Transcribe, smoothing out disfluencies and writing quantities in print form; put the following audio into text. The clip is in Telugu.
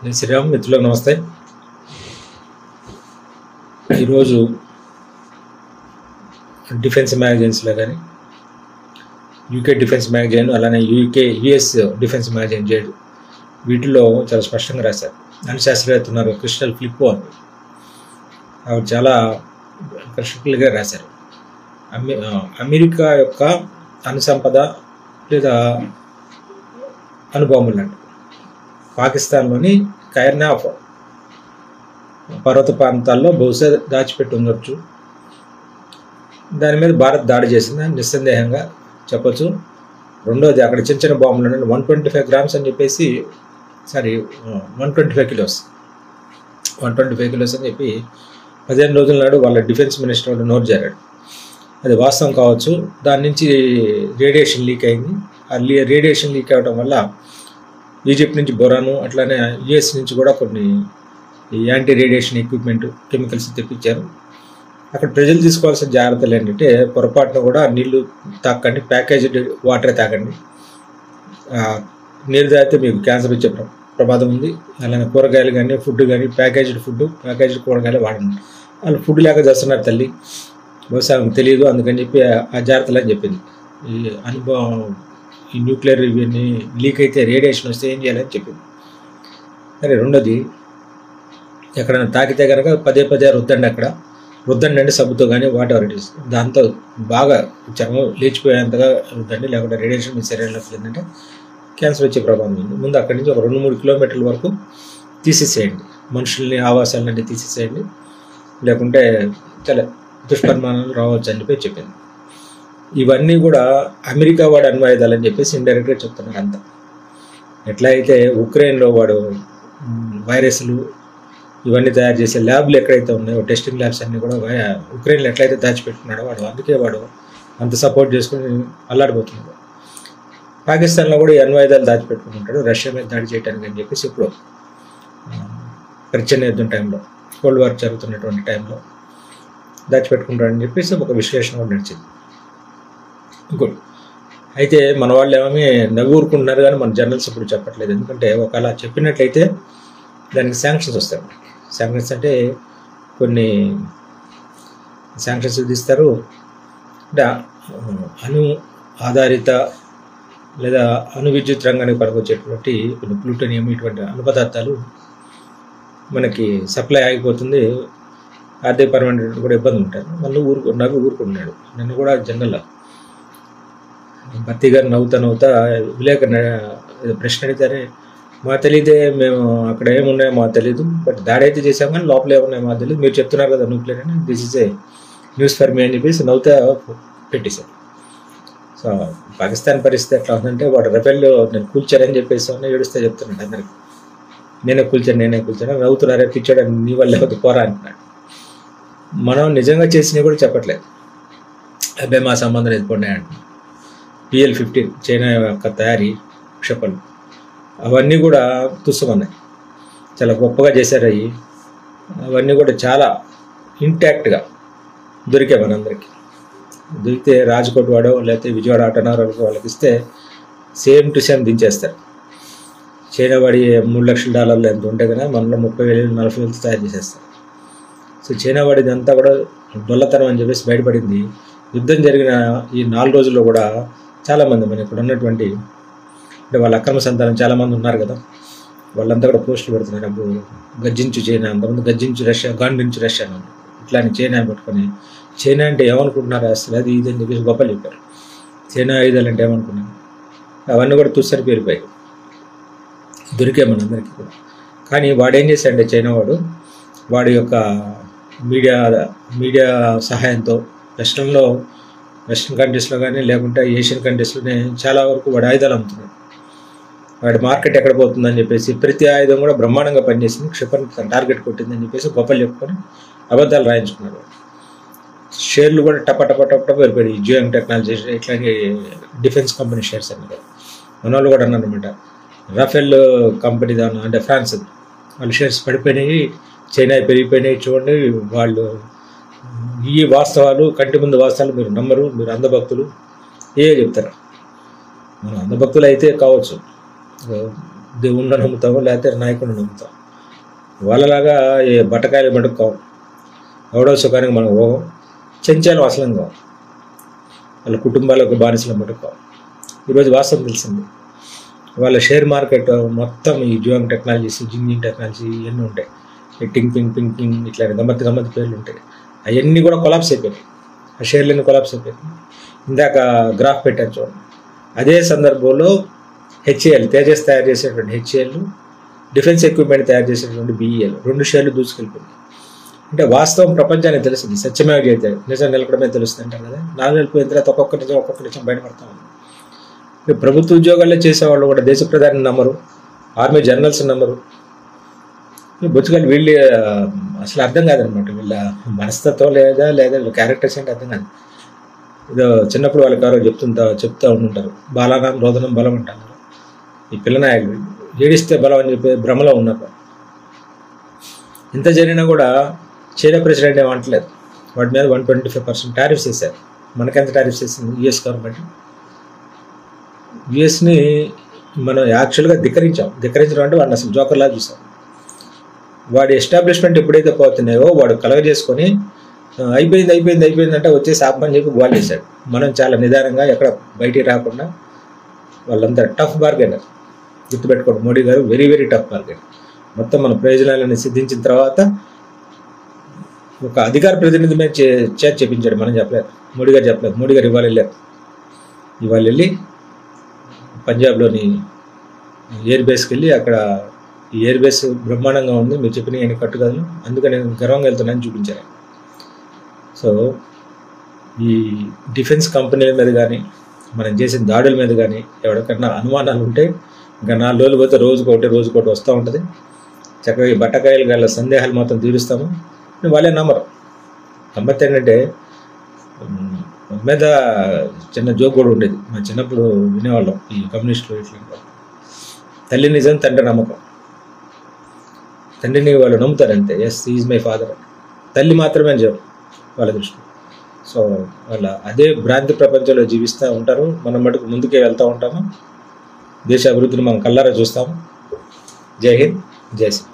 నేను శ్రీరామ్, మిత్రులకు నమస్తే. ఈరోజు డిఫెన్స్ మ్యాగజైన్స్లో కానీ యూకే డిఫెన్స్ మ్యాగజైన్, అలానే యుఎస్ డిఫెన్స్ మ్యాగజైన్ చేయడు, వీటిలో చాలా స్పష్టంగా రాశారు. అణుశాస్త్రవేత్త ఉన్నారు క్రిస్టల్ ఫ్లిప్పో అని, ఆవిడ చాలా క్రిస్టల్గా రాశారు. అమెరికా యొక్క అణుసంపద లేదా అణుబాంబులు అంటే పాకిస్తాన్లోని కైర్నాఫ్ పర్వత ప్రాంతాల్లో బహుశా దాచిపెట్టి ఉండొచ్చు. దాని మీద భారత్ దాడి చేసిందని నిస్సందేహంగా చెప్పచ్చు. రెండోది, అక్కడ చిన్న చిన్న బాంబులు 125 గ్రామ్స్ అని చెప్పేసి, 125 కిలోస్ అని చెప్పి 15 రోజుల నాడు వాళ్ళ డిఫెన్స్ మినిస్టర్ నోట్ జారాడు. అది వాస్తవం కావచ్చు. దాని నుంచి రేడియేషన్ లీక్ అయింది. ఆ రేడియేషన్ లీక్ అవ్వడం వల్ల ఈజిప్ట్ నుంచి బొరాను, అట్లానే యుఎస్ నుంచి కూడా కొన్ని యాంటీ రేడియేషన్ ఎక్విప్మెంట్, కెమికల్స్ తెప్పించారు. అక్కడ ప్రజలు తీసుకోవాల్సిన జాగ్రత్తలు ఏంటంటే, పొరపాటున కూడా నీళ్లు తాకండి, ప్యాకేజ్డ్ వాటరే తాకండి. నీరు తాగితే మీకు క్యాన్సర్ వచ్చే ప్రమాదం ఉంది. అలానే కూరగాయలు కానీ, ఫుడ్ కానీ, ప్యాకేజ్డ్ కూరగాయలు వాడండి. వాళ్ళు ఫుడ్ లేక చేస్తున్నారు తల్లి, బహుశా తెలియదు, అందుకని చెప్పి ఆ జాగ్రత్తలు అని చెప్పింది. ఈ న్యూక్లియర్ ఇవన్నీ లీక్ అయితే రేడియేషన్ వస్తే ఏం చేయాలని చెప్పింది. సరే, రెండోది, ఎక్కడైనా తాకితే కనుక పదే రుద్దండి అంటే సబ్బుతో కానీ వాటర్ ఇట్ ఈస్, దాంతో బాగా చర్మం లేచిపోయేంతగా రుద్దండి, లేకుంటే రేడియేషన్ మీ శరీరంలోకి వెళ్ళిందంటే క్యాన్సర్ వచ్చే ప్రమాదం ఉంది. ముందు అక్కడి నుంచి ఒక 2-3 కిలోమీటర్ల వరకు తీసేసేయండి, మనుషుల్ని ఆవాసాలన్నీ తీసేసేయండి, లేకుంటే చాలా దుష్పరిమాణాలు రావచ్చు అని చెప్పి చెప్పింది. ఇవన్నీ కూడా అమెరికా వాడు అణ్వాయుధాలని చెప్పేసి ఇండైరెక్ట్గా చెప్తున్నారు. అంతా ఎట్లా అయితే ఉక్రెయిన్లో వాడు వైరస్లు ఇవన్నీ తయారు చేసే ల్యాబ్లు ఎక్కడైతే ఉన్నాయో, టెస్టింగ్ ల్యాబ్స్ అన్నీ కూడా ఉక్రెయిన్లో ఎట్లయితే దాచిపెట్టుకున్నాడో అందుకే వాడు అంత సపోర్ట్ చేసుకుని అల్లాడిపోతున్నాడు. పాకిస్తాన్లో కూడా ఈ అణ్వాయుధాలు దాచిపెట్టుకుంటాడు రష్యా మీద దాడి చేయడానికి అని చెప్పేసి ఇప్పుడు ప్రచన్న యుద్ధం టైంలో, కోల్డ్ వార్ జరుగుతున్నటువంటి టైంలో దాచిపెట్టుకుంటాడని చెప్పేసి ఒక విశ్లేషణ కూడా నడిచింది. ఇంకోటి అయితే, మన వాళ్ళు ఏమీ నవ్వు ఊరుకుంటున్నారు కానీ మన జర్నల్స్ ఇప్పుడు చెప్పట్లేదు. ఎందుకంటే ఒకవేళ చెప్పినట్లయితే దానికి శాంక్షన్స్ వస్తాయి. శాంక్షన్స్ అంటే కొన్ని శాంక్షన్స్ విధిస్తారు. అంటే అణు ఆధారిత లేదా అణు విద్యుత్ రంగానికి పనికొచ్చేటువంటి కొన్ని ప్లూటోనియం, ఇటువంటి అణు పదార్థాలు మనకి సప్లై ఆగిపోతుంది, ఆర్థికపరమైన కూడా ఇబ్బంది ఉంటారు. మళ్ళీ నవ్వు ఊరుకుంటున్నాడు. నన్ను కూడా జనరల్ భర్తీ గారు నవ్వుతా విలేకరు ప్రశ్న అడిగితే, మా తెలియదే, మేము అక్కడ ఏమున్నాయో మాకు తెలియదు, బట్ దాడి అయితే చేసాం కానీ లోపల ఏమున్నాయో మాకు తెలియదు, మీరు చెప్తున్నారు కదా న్యూక్లియర్ అని, this is a news for me అని చెప్పేసి నవ్వుతా పెట్టేశారు. సో పాకిస్తాన్ పరిస్థితి ఎట్లా ఉందంటే, వాడు రఫేల్లో నేను కూల్చారని చెప్పేసి ఏడుస్తే చెప్తున్నాడు అందరికి, నేనే కూల్చాను నవ్వుతున్నారే, పిచ్చాడు, నీ వల్ల లేకపోతే పోరా అంటున్నాడు. మనం నిజంగా చేసినవి కూడా చెప్పట్లేదు. అబ్బాయి మా సంబంధం ఎదుర్కొన్నాయి అంటున్నాడు. PL-15 చైనా యొక్క తయారీ క్షిపణులు అవన్నీ కూడా తుస్సుమన్నాయి, చాలా గొప్పగా చేశారు. అవన్నీ కూడా చాలా ఇంటాక్ట్గా దొరికాయి మనందరికీ. దొరికితే రాజ్కోట్ వాడో లేకపోతే విజయవాడ ఆటోనగర్ వాళ్ళకి ఇస్తే సేమ్ టు సేమ్ దించేస్తారు. చైనా వాడి $3 లక్షల ఎంత ఉంటే కదా, మనలో 30,000 40,000 తయారు చేసేస్తారు. సో చైనా వాడిది అంతా కూడా డొల్లతనం అని చెప్పేసి బయటపడింది. యుద్ధం జరిగిన ఈ 4 రోజుల్లో కూడా చాలామంది మన ఇక్కడ ఉన్నటువంటి, అంటే వాళ్ళ అక్రమ సంతానం చాలామంది ఉన్నారు కదా, వాళ్ళంతా కూడా పోస్టులు పెడుతున్నారు. అప్పుడు గర్జించు చైనా, అంతమంది గర్జించు రష్యా, గాండించు రష్యా అని, ఇట్లాని చైనా పెట్టుకొని, చైనా అంటే ఏమనుకుంటున్నారు అసలు, అది ఇది అని చెప్పేసి గొప్పలు చెప్పారు. చైనా ఆయుధాలు అంటే ఏమనుకున్నాను, అవన్నీ కూడా తుస్సరి పేరిపోయాయి, దొరికాయి మనందరికీ కూడా. కానీ వాడు ఏం చేశాడంటే, చైనా వాడి యొక్క మీడియా సహాయంతో వెస్ట్రన్ కంట్రీస్లో కానీ లేకుంటే ఏషియన్ కంట్రీస్లోనే చాలా వరకు వాడు ఆయుధాలు అమ్ముతున్నాడు. వాడి మార్కెట్ ఎక్కడ పోతుందని చెప్పేసి ప్రతి ఆయుధం కూడా బ్రహ్మాండంగా పనిచేసింది, క్షిపణి టార్గెట్ కొట్టిందని చెప్పేసి గొప్పలు చెప్పుకొని అబద్ధాలు రాయించుకున్నారు. షేర్లు కూడా టప వెళ్ళిపోయాయి. జియోయింగ్ టెక్నాలజీ ఇట్లాగే డిఫెన్స్ కంపెనీ షేర్స్ అన్నారు. మన వాళ్ళు కూడా అన్నారనమాట, రఫేల్ కంపెనీ దాని అంటే ఫ్రాన్స్, వాళ్ళ షేర్స్ పడిపోయినాయి, చైనా పెరిగిపోయినాయి, చూడండి వాళ్ళు ఈ వాస్తవాలు, కంటి ముందు వాస్తవాలు మీరు నమ్మరు, మీరు అంధభక్తులు చెప్తారు. మన అంధభక్తులు అయితే కావచ్చు, దేవుణ్ణి నమ్ముతాము, లేకపోతే నాయకుడిని నమ్ముతాం. వాళ్ళలాగా ఏ బట్టకాయలు పట్టుకోం, ఎవడో సుఖానికి మనం పోవం, చెంచాలు అసలం కావు, వాళ్ళ కుటుంబాలకు బానిసలు పట్టుకోం. ఈరోజు వాస్తవం తెలిసింది. వాళ్ళ షేర్ మార్కెట్ మొత్తం ఈ జూయింగ్ టెక్నాలజీస్, జింగింగ్ టెక్నాలజీ ఇవన్నీ ఉంటాయి. ఈ పింకింగ్ ఇట్లా గమ్మత్ పేర్లు ఉంటాయి. అవన్నీ కూడా కొలాప్స్ అయిపోయినాయి. ఆ షేర్లన్నీ కొలాప్స్ అయిపోయినాయి. ఇందాక గ్రాఫ్ పెట్టారు చూడండి. అదే సందర్భంలో హెచ్ఏఎల్, తేజస్ తయారు చేసేటువంటి హెచ్ఏఎల్, డిఫెన్స్ ఎక్విప్మెంట్ తయారు చేసేటువంటి బిఈఎల్ 2 షేర్లు దూసుకెళ్ళిపోయింది. అంటే వాస్తవం ప్రపంచానికి తెలుస్తుంది. సత్యమేవ జయతే, నిజం నిలకడమే తెలుస్తుంది అంటారు కదా. 4 నెలలు పోయిన తర్వాత ఒక్కొక్క నిజం బయటపడతా ఉంది. ప్రభుత్వ ఉద్యోగాల్లో చేసేవాళ్ళు కూడా దేశ ప్రధాని నమ్మరు, ఆర్మీ జనరల్స్ నమ్మరు. బొచ్చుగాళ్ళు వీళ్ళు అసలు అర్థం కాదనమాట. వీళ్ళ మనస్తత్వం లేదా వీళ్ళ క్యారెక్టర్స్ అంటే అర్థం కాదు. ఏదో చిన్నప్పుడు వాళ్ళకి ఎవరో చెప్తూ ఉంటుంటారు, బాలానం రోదనం బలం అంటారు. ఈ పిల్లనాయకులు ఏడిస్తే బలం అని చెప్పి భ్రమలో ఉన్నారు. ఇంత జరిగినా కూడా చైనా ప్రెసిడెంట్ ఏమంటలేదు. వాటి మీద 125% టారిఫ్స్ వేశారు. మనకెంత టారిఫ్స్ వేసింది యుఎస్ గవర్నమెంట్? యుఎస్ని మనం యాక్చువల్గా ధిక్కరించడం అంటే వాడిని అసలు జోకర్లా చూసాం. వాడి ఎస్టాబ్లిష్మెంట్ ఎప్పుడైతే పోతున్నాయో వాడు కలగజేసుకొని అయిపోయింది అంటే వచ్చేసి ఆపమని చెప్పి గోల్ చేశాడు. మనం చాలా నిదానంగా ఎక్కడ బయటికి రాకుండా వాళ్ళంతా టఫ్ బార్గెనర్. గుర్తుపెట్టుకోండి, మోడీ గారు వెరీ వెరీ టఫ్ బార్గెనర్. మొత్తం మన ప్రయోజనాలను సిద్ధించిన తర్వాత ఒక అధికార ప్రతినిధి మీద చేపించాడు. మనం చెప్పలేదు, మోడీ గారు చెప్పలేదు. మోడీ గారు ఇవాళ వెళ్ళి పంజాబ్లోని ఎయిర్ బేస్కి వెళ్ళి అక్కడ ఈ ఎయిర్ బేస్ బ్రహ్మాండంగా ఉంది, మీరు చెప్పిన ఆయన కట్టుగలను, అందుకని నేను గర్వంగా వెళ్తున్నానని చూపించాను. సో ఈ డిఫెన్స్ కంపెనీల మీద కానీ మనం చేసిన దాడుల మీద కానీ ఎవరికన్నా అనుమానాలు ఉంటే ఇంకా 4 రోజులు పోతే రోజుకోటి వస్తూ ఉంటుంది. చక్కగా ఈ బట్టకాయలు గల సందేహాలు మాత్రం తీరుస్తాము. వాళ్ళే నమ్మరు. గమ్మత్ ఏంటంటే మీద చిన్న జోక్ కూడా ఉండేది. మా చిన్నప్పుడు వినేవాళ్ళం ఈ కమ్యూనిస్టులు ఇట్లా. తల్లి నిజం, తండ్రి నమ్మకం. తండ్రిని వాళ్ళు నమ్ముతారంతే, ఎస్ ఈజ్ మై ఫాదర్. తల్లి మాత్రమే అని చెప్పు వాళ్ళ దృష్టి. సో వాళ్ళ అదే భ్రాంతి ప్రపంచంలో జీవిస్తూ ఉంటారు. మనం మటుకు ముందుకే వెళ్తూ ఉంటాము. దేశ అభివృద్ధిని మనం కళ్ళారా చూస్తాము. జై హింద్, జై శ్రీ.